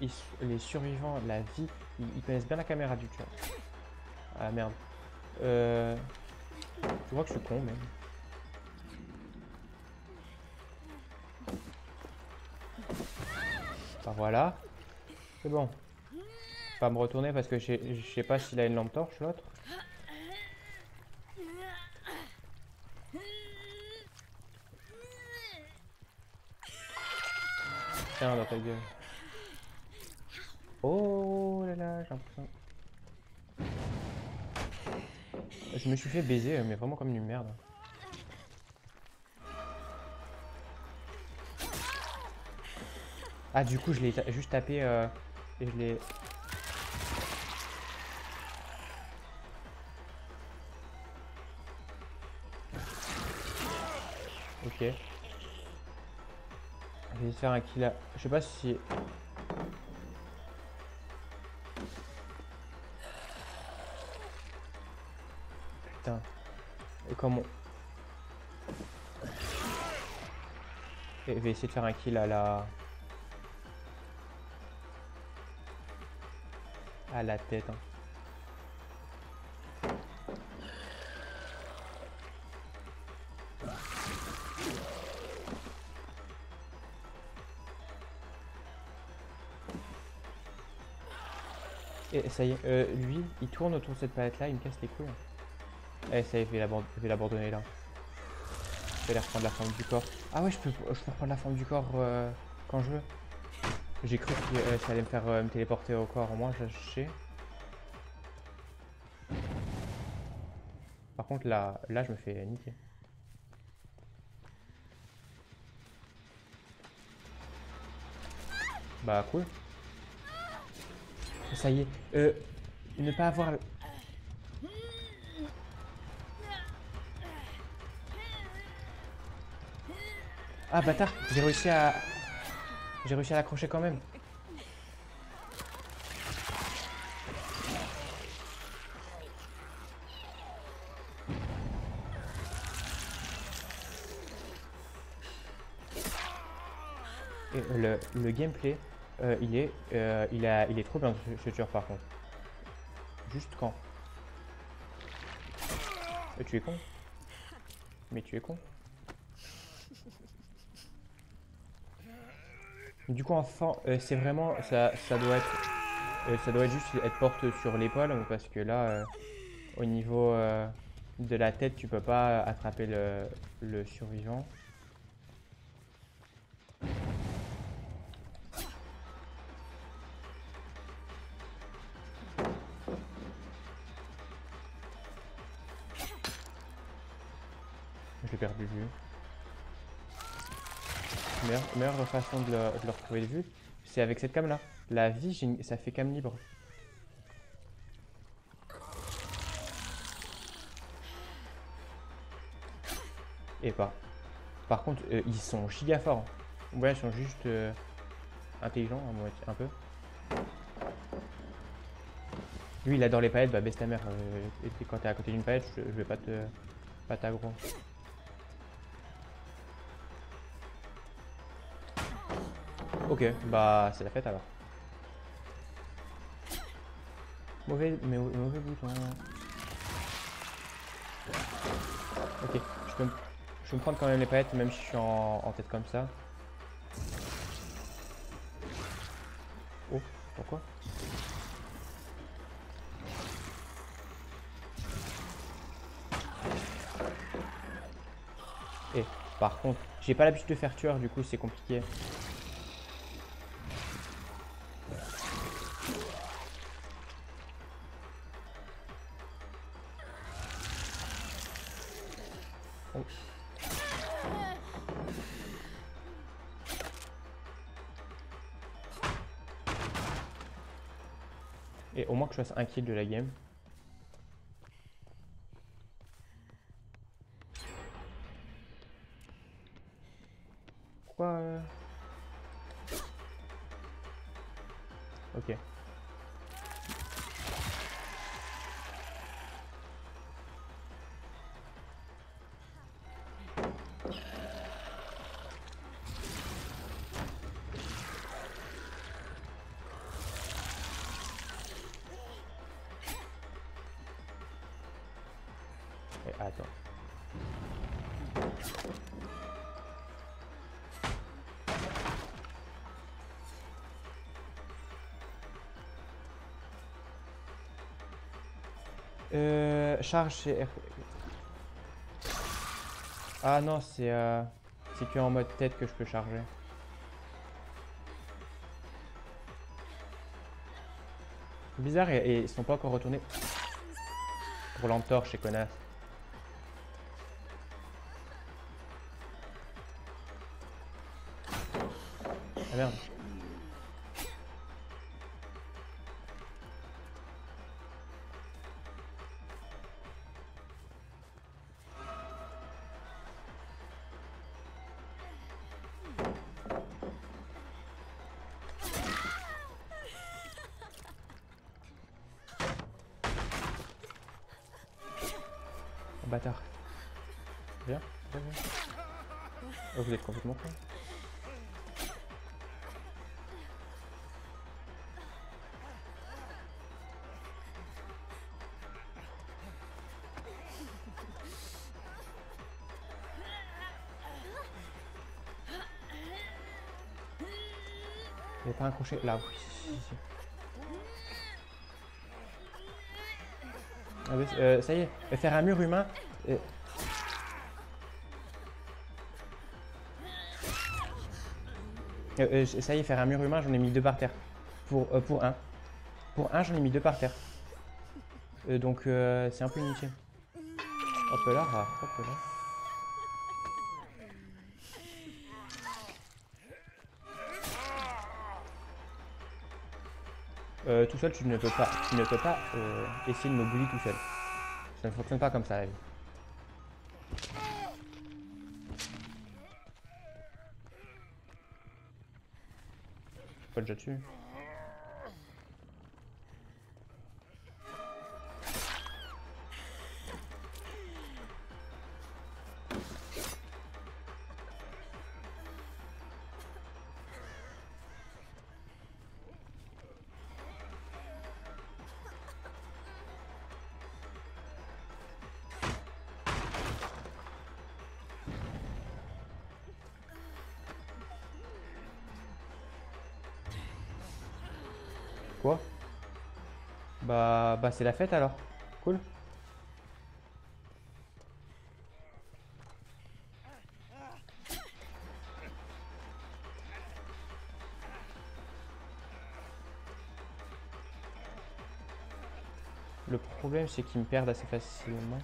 Et les survivants, la vie, ils connaissent bien la caméra du tueur. Ah merde. Je vois que je suis con même. Bah voilà. C'est bon. Pas me retourner parce que je sais pas s'il a une lampe torche l'autre. Tiens dans ta gueule. Oh là là, j'ai l'impression. Je me suis fait baiser mais vraiment comme une merde. Ah du coup je l'ai juste tapé et je l'ai... Ok. Je vais essayer de faire un kill. Je sais pas si... Putain. Et comment... Je vais essayer de faire un kill à la tête. Hein. Et ça y est, lui, il tourne autour de cette palette là, il me casse les couilles. Eh, ça y est, je vais l'abandonner là. Je vais aller reprendre la forme du corps. Ah ouais, je peux reprendre la forme du corps quand je veux. J'ai cru que ça allait me faire me téléporter au corps. Moi, je sais. Par contre, là, je me fais niquer. Bah, cool. Ça y est. Ne pas avoir... Ah, bâtard. J'ai réussi à l'accrocher quand même. Et le gameplay, il est trop bien ce tueur par contre. Juste quand. Tu es con. Mais tu es con. Du coup, enfin, c'est vraiment, ça doit être juste être porte sur l'épaule parce que là, au niveau de la tête, tu peux pas attraper le survivant. Je l'ai perdu de vue. Meilleure façon de le retrouver de vue, c'est avec cette cam là. La vie, ça fait cam libre. Et pas. Par contre, ils sont giga forts. Ouais, ils sont juste intelligents, un peu. Lui, il adore les palettes, bah baisse ta mère. Et quand t'es à côté d'une palette, je vais pas t'aggro. Ok, bah c'est la fête alors. Mauvais bouton. Ok, je peux me prendre quand même les palettes même si je suis en tête comme ça. Oh, pourquoi? Et par contre, j'ai pas l'habitude de faire tueur, du coup c'est compliqué. Oh. Et au moins que je fasse un kill de la game. Pourquoi Ok. Et attends. Charge c'est... Ah non, c'est que en mode tête que je peux charger. C'est bizarre et ils sont pas encore retournés pour l'entorche, ces connasses. Ah merde. Oh, bâtard. Viens, viens, viens. Oh, vous êtes complètement con. Il n'y a pas un crochet là, oui. Si. Ah oui, ça y est, faire un mur humain. Ça y est, faire un mur humain, j'en ai mis 2 par terre. Pour un. Pour un, j'en ai mis 2 par terre. Donc c'est un peu inutile. Hop là, hop là. Tout seul, tu ne peux pas essayer de me bully tout seul. Ça ne fonctionne pas comme ça, la vie. Pas déjà dessus. Quoi? Bah c'est la fête alors. Cool. Le problème c'est qu'ils me perdent assez facilement.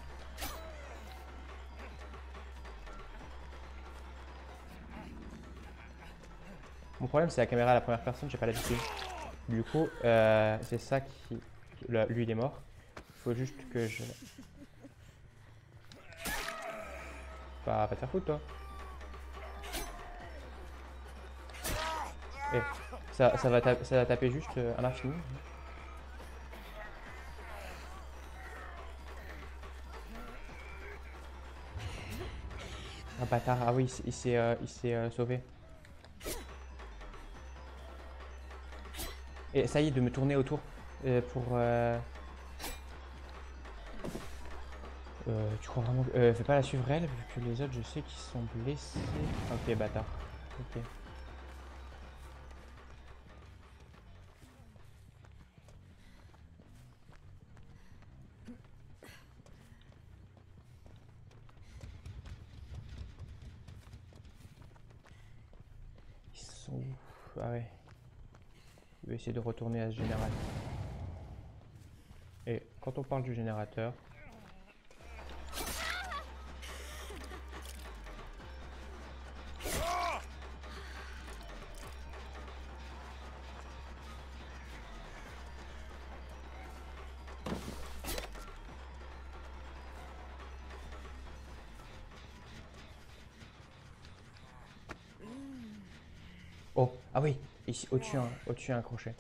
Mon problème c'est la caméra à la première personne, j'ai pas l'habitude. Du coup, c'est ça qui... Là, lui il est mort. Il faut juste que je... Bah, va te faire foutre toi. Eh, ça va taper juste à l'infini. Ah bâtard, ah oui, il s'est sauvé. Et ça y est, de me tourner autour pour... tu crois vraiment que... fais pas la suivre elle, vu que les autres, je sais qu'ils sont blessés. Ok, bâtard. Ok. sont où? Ah ouais. Je vais essayer de retourner à ce générateur. Et quand on parle du générateur... Oh, ah oui, ici, au-dessus, au-dessus, un crochet.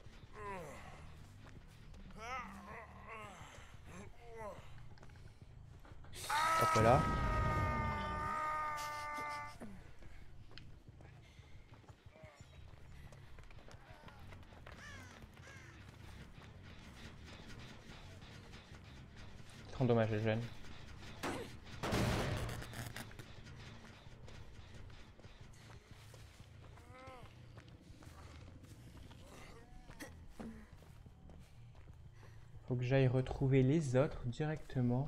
Hop là. Trop dommage, les jeunes. Faut que j'aille retrouver les autres directement.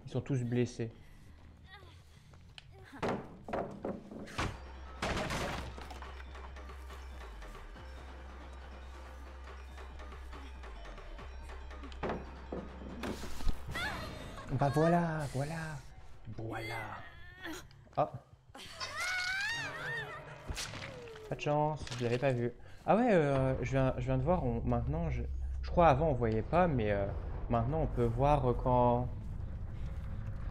Ils sont tous blessés. Bah voilà, voilà, voilà. Oh. Pas de chance, je l'avais pas vu. Ah ouais, je viens de voir, maintenant, je crois avant on voyait pas, mais maintenant on peut voir quand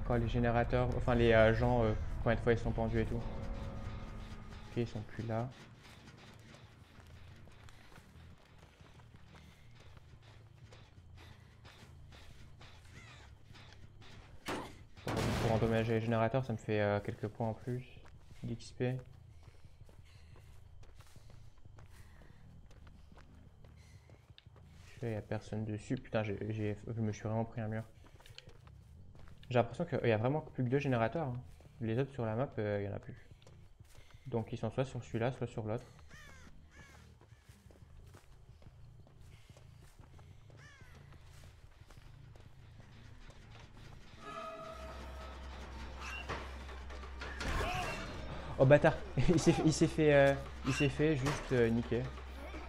les générateurs, enfin les gens, combien de fois ils sont pendus et tout. Ok, ils sont plus là. Pour endommager les générateurs, ça me fait quelques points en plus d'XP. Il n'y a personne dessus. Putain, je me suis vraiment pris un mur. J'ai l'impression qu'il y a vraiment plus que 2 générateurs, hein. Les autres sur la map, il n'y en a plus. Donc ils sont soit sur celui-là, soit sur l'autre. Oh bâtard, il s'est fait juste niquer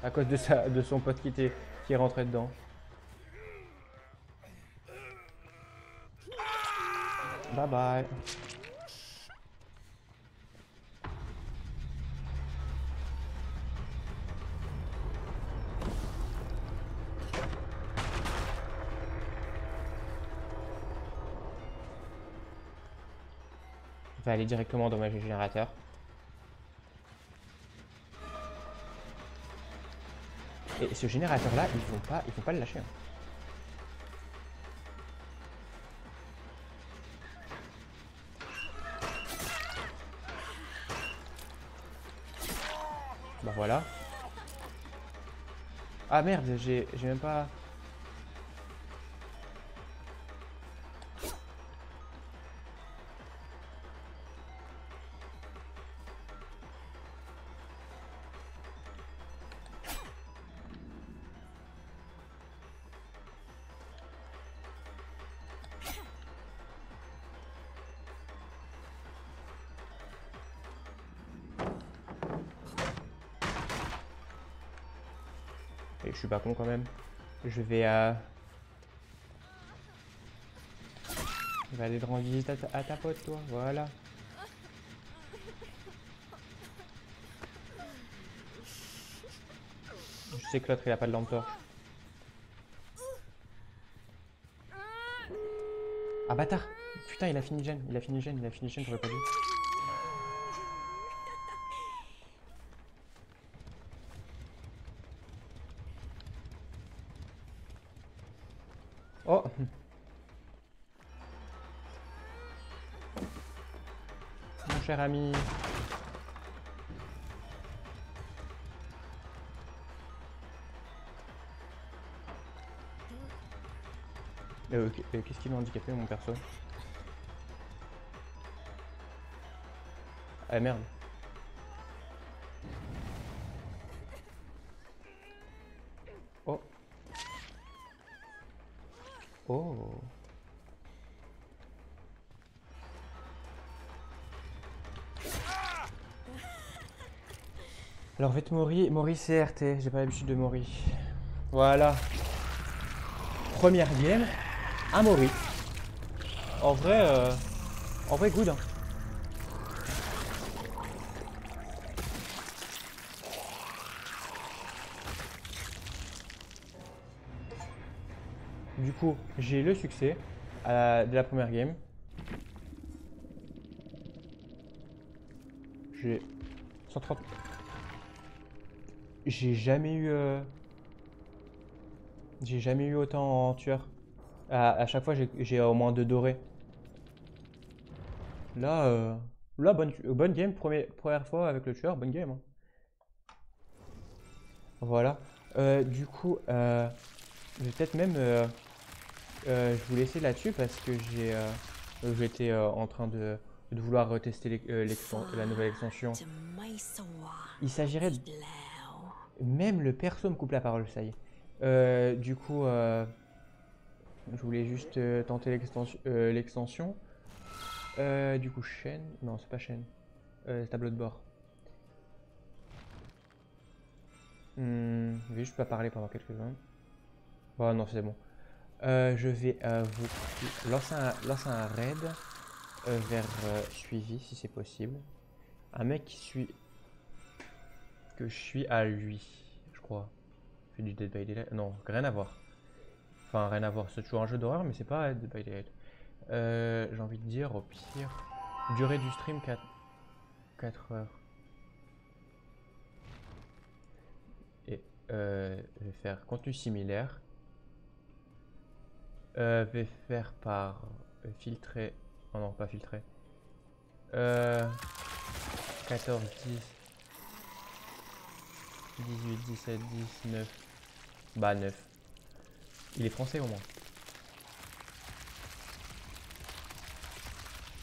à cause de son pote qui est rentré dedans. Bye bye. Je vais aller directement endommager le générateur. Et ce générateur là, ils vont pas le lâcher, hein. Bah voilà. Ah merde, j'ai même pas... Et je suis pas con quand même. Je vais aller rendre visite à ta pote, toi. Voilà. Je sais que l'autre il a pas de lampe torche. Ah bâtard. Putain, il a fini gêne, j'aurais pas dû. Oh. Mon cher ami. Qu'est-ce qui m'a handicapé mon perso? Ah merde. Oh. Oh. Alors faites Mori, Mori CRT, j'ai pas l'habitude de Mori. Voilà. Première game, un Mori. En vrai good. Hein. Du coup, j'ai le succès de la première game. J'ai 130. J'ai jamais eu autant en tueur. À chaque fois, j'ai au moins 2 dorés. Là, bonne game, première fois avec le tueur, bonne game. Hein. Voilà. Du coup, je vais peut-être même je vous laisser là-dessus parce que j'étais en train de vouloir retester la nouvelle extension. Il s'agirait de... Même le perso me coupe la parole, ça y est. Du coup, je voulais juste tenter l'extension. Du coup, chaîne. Non, c'est pas chaîne. Tableau de bord. Je vais juste pas parler pendant quelques secondes. Oh non, c'est bon. Je vais vous lancer un raid vers suivi si c'est possible. Un mec que je suis à lui, je crois. Fait du Dead by Daylight. Non, rien à voir. Enfin, rien à voir. C'est toujours un jeu d'horreur, mais c'est pas Dead by Daylight. J'ai envie de dire, au pire, durée du stream 4 heures. Et je vais faire contenu similaire. Je vais faire par filtrer. Oh non, pas filtrer. 14, 10, 18, 17, 19. Bah 9. Il est français au moins.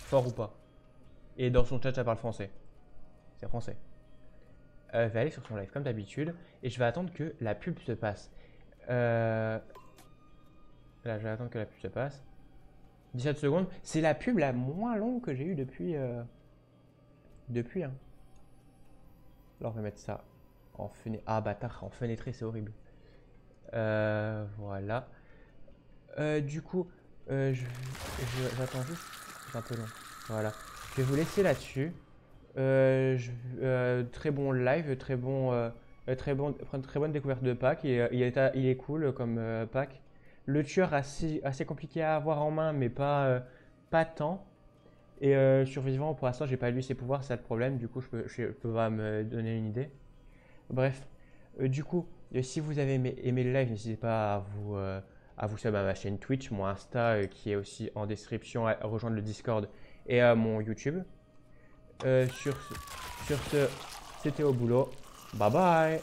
Fort ou pas. Et dans son chat, ça parle français. C'est français. Je vais aller sur son live comme d'habitude. Et je vais attendre que la pub se passe. Là, je vais attendre que la pub se passe. 17 secondes. C'est la pub la moins longue que j'ai eue depuis. Hein. Alors, on va mettre ça en fenêtre. Ah, bâtard, en fenêtré, c'est horrible. Voilà. Du coup, j'attends juste. C'est un peu long. Voilà. Je vais vous laisser là-dessus. Très bon live, très bonne découverte de pack. Il est cool comme pack. Le tueur assez compliqué à avoir en main, mais pas tant. Et survivant, pour l'instant, j'ai pas lu ses pouvoirs, c'est ça le problème. Du coup, je peux pas me donner une idée. Bref, du coup, si vous avez aimé le live, n'hésitez pas à vous sub à ma chaîne Twitch, mon Insta qui est aussi en description, à rejoindre le Discord et à mon YouTube. Sur ce, c'était au boulot. Bye bye!